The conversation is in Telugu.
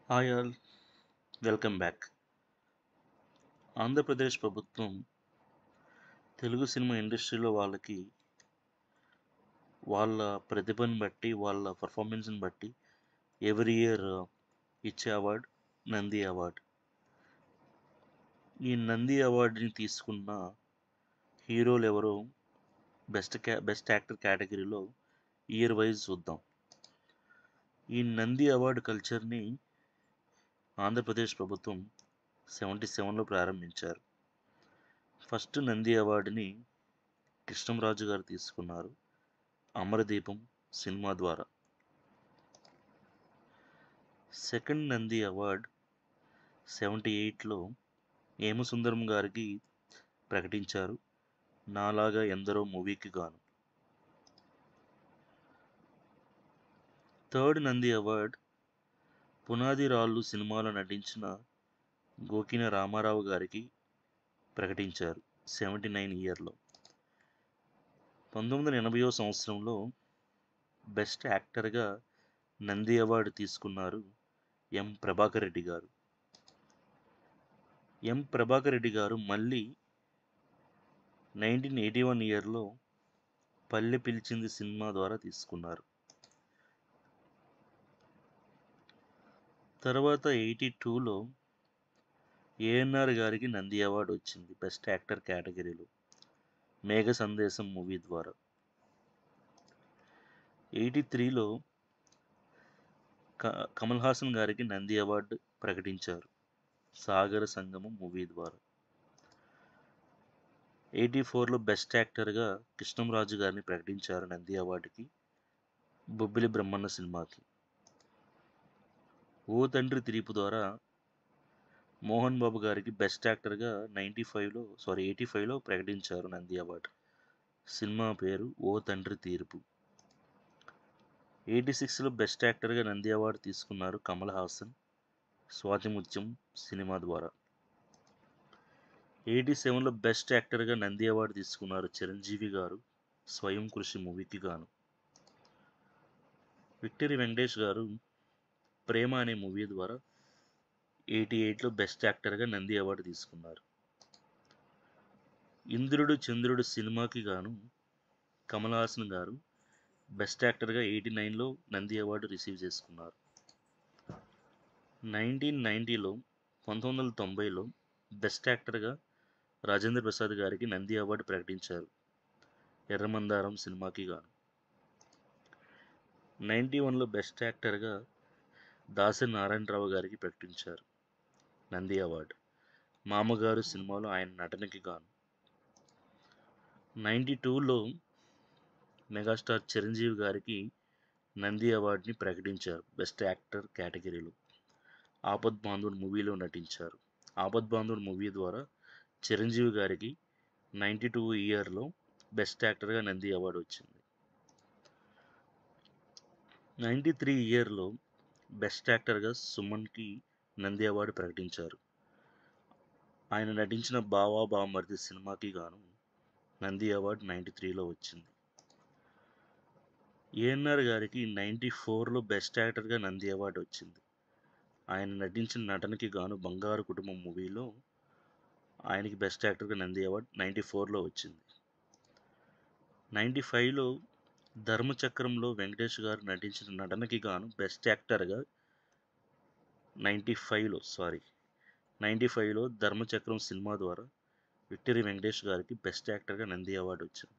Hi all, welcome back. Andhra Pradesh ప్రభుత్వం తెలుగు సినిమా ఇండస్ట్రీలో వాళ్ళకి వాళ్ళ ప్రతిభను బట్టి, వాళ్ళ పర్ఫార్మెన్స్ని బట్టి ఎవ్రీ ఇయర్ ఇచ్చే అవార్డ్ నంది అవార్డ్. ఈ నంది అవార్డుని తీసుకున్న హీరోలు ఎవరో బెస్ట్ యాక్టర్ కేటగిరీలో ఇయర్ వైజ్ చూద్దాం. ఈ నంది అవార్డు కల్చర్ని ఆంధ్రప్రదేశ్ ప్రభుత్వం 77లో ప్రారంభించారు. ఫస్ట్ నంది అవార్డుని కృష్ణంరాజు గారు తీసుకున్నారు అమరదీపం సినిమా ద్వారా. సెకండ్ నంది అవార్డ్ 78లో హేమసుందరం గారికి ప్రకటించారు నాలాగా ఎందరో మూవీకి గాను. థర్డ్ నంది అవార్డ్ పునాది రాళ్ళు సినిమాలో నటించిన గోకిన రామారావు గారికి ప్రకటించారు 79 ఇయర్లో. 1980వ సంవత్సరంలో బెస్ట్ యాక్టర్గా నంది అవార్డు తీసుకున్నారు ఎం ప్రభాకర్ రెడ్డి గారు. ఎం ప్రభాకర్ రెడ్డి గారు మళ్ళీ 1981 ఇయర్లో పల్లె పిలిచింది సినిమా ద్వారా తీసుకున్నారు. తర్వాత 82లో ఏఎన్ఆర్ గారికి నంది అవార్డు వచ్చింది బెస్ట్ యాక్టర్ కేటగిరీలో మేఘ సందేశం మూవీ ద్వారా. 83లో కమల్ హాసన్ గారికి నంది అవార్డు ప్రకటించారు సాగర సంగమం మూవీ ద్వారా. 84లో బెస్ట్ యాక్టర్గా కృష్ణంరాజు గారిని ప్రకటించారు నంది అవార్డుకి బొబ్బిలి బ్రహ్మన్న సినిమాకి. ఓ తండ్రి తీర్పు ద్వారా మోహన్ బాబు గారికి బెస్ట్ యాక్టర్గా 85లో ప్రకటించారు నంది అవార్డు. సినిమా పేరు ఓ తండ్రి తీర్పు. 86లో బెస్ట్ యాక్టర్గా నంది అవార్డు తీసుకున్నారు కమల్ హాసన్ స్వాతిముత్యం సినిమా ద్వారా. 87లో బెస్ట్ యాక్టర్గా నంది అవార్డు తీసుకున్నారు చిరంజీవి గారు స్వయం కృషి మూవీకి గాను. విక్టరీ వెంకటేష్ గారు ప్రేమ అనే మూవీ ద్వారా 88లో బెస్ట్ యాక్టర్గా నంది అవార్డు తీసుకున్నారు. ఇంద్రుడు చంద్రుడు సినిమాకి గాను కమల్ హాసన్ గారు బెస్ట్ యాక్టర్గా 89లో నంది అవార్డు రిసీవ్ చేసుకున్నారు. 1990లో బెస్ట్ యాక్టర్గా రాజేంద్ర ప్రసాద్ గారికి నంది అవార్డు ప్రకటించారు ఎర్రమందారం సినిమాకి గాను. 91లో బెస్ట్ యాక్టర్గా దాసరి నారాయణరావు గారికి ప్రకటించారు నంది అవార్డు మామగారు సినిమాలో ఆయన నటనకి గాను. 92లో మెగాస్టార్ చిరంజీవి గారికి నంది అవార్డుని ప్రకటించారు బెస్ట్ యాక్టర్ కేటగిరీలో ఆపద్ బాంధవుడు మూవీలో నటించారు. ఆపద్ బాంధవుడు మూవీ ద్వారా చిరంజీవి గారికి 92 ఇయర్లో బెస్ట్ యాక్టర్గా నంది అవార్డు వచ్చింది. 93 ఇయర్లో బెస్ట్ యాక్టర్గా సుమన్కి నంది అవార్డు ప్రకటించారు. ఆయన నటించిన బావా బామర్ది సినిమాకి గాను నంది అవార్డు 93లో వచ్చింది. ఏఎన్ఆర్ గారికి 94లో బెస్ట్ యాక్టర్గా నంది అవార్డు వచ్చింది. ఆయన నటించిన నటనకి గాను బంగారు కుటుంబం మూవీలో ఆయనకి బెస్ట్ యాక్టర్గా నంది అవార్డు 94లో వచ్చింది. 95లో ధర్మచక్రంలో వెంకటేష్ గారు నటించిన నటనకి గాను బెస్ట్ యాక్టర్గా 95లో ధర్మచక్రం సినిమా ద్వారా విక్టరీ వెంకటేష్ గారికి బెస్ట్ యాక్టర్గా నంది అవార్డు వచ్చింది.